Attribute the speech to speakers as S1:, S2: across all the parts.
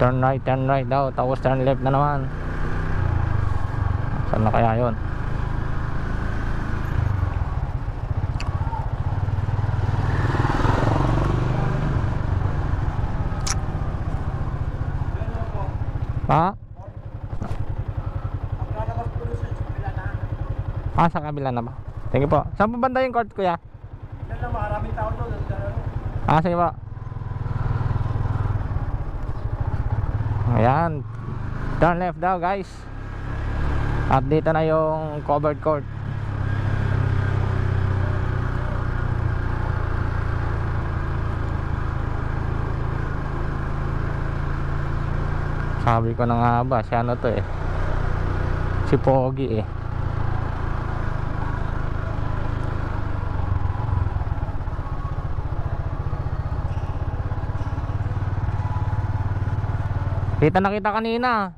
S1: turn right daw, tapos turn left na naman. Saan na kaya yun? Ha? Sa kabila na ba? Thank you po. Saan po banda yung court, kuya?
S2: Yan lang, maraming tao doon.
S1: Sige po. Ayan. Turn left daw, guys. At dito na yung covered court. Sabi ko na nga ba, si ano to eh, si Pogi eh. Kita na kita kanina.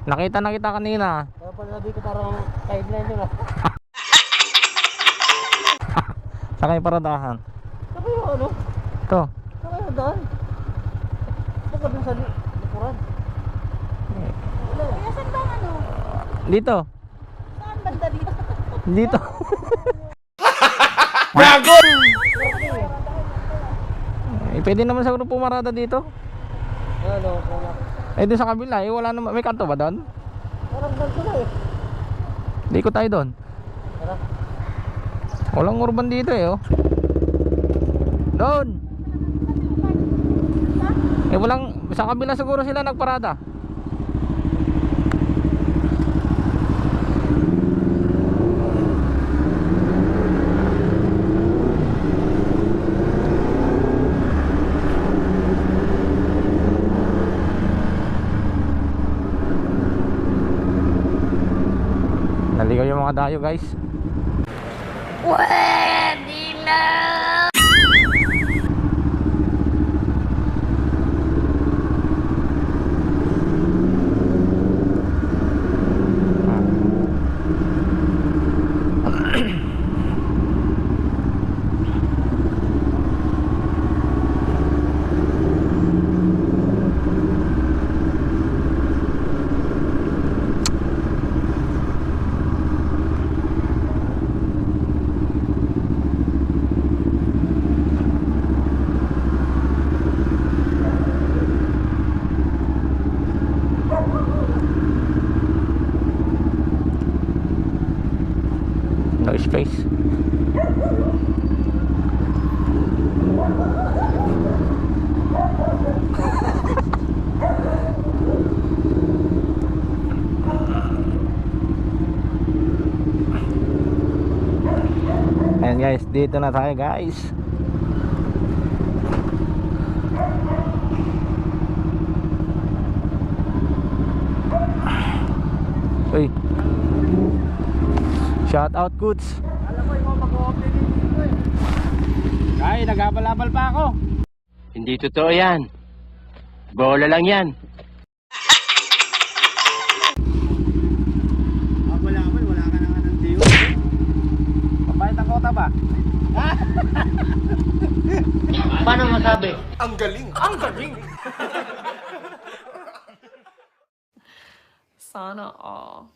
S1: Nakita na kita kanina.
S2: Kaya pala sabi ko parang sideline nila.
S1: Saan kayo paradahan?
S2: Saka yung ano?
S1: Ito.
S2: Saka yung daan? Saka dun sa likuran. Kaya saan bang ano?
S1: Dito.
S2: Saan banda dito?
S1: Dito.
S2: Gago!
S1: Pwede naman sa grupo pumarada dito.
S2: Ano?
S1: Doon sa kabila wala naman. May kanto ba doon?
S2: Parang ganito na eh.
S1: Di ko tayo doon.
S2: Tara.
S1: Walang urban dito oh. Doon. Walang, sa kabila siguro sila nagparada. Naligaw yung mga dayo, guys.
S3: Pwede na!
S1: No space. Ayan guys, dito na tayo guys. Uy. Shout out Goods.
S2: Alam mo, ikaw mag-o-open dito eh.
S1: Ay, nagabal-abal pa ako.
S4: Hindi totoo yan. Bola lang yan.
S2: Wala ka na nga ng diyo.
S1: Kapait ang kota ba?
S4: Paano masabi?
S2: Ang galing! Ang galing!
S3: Sana all.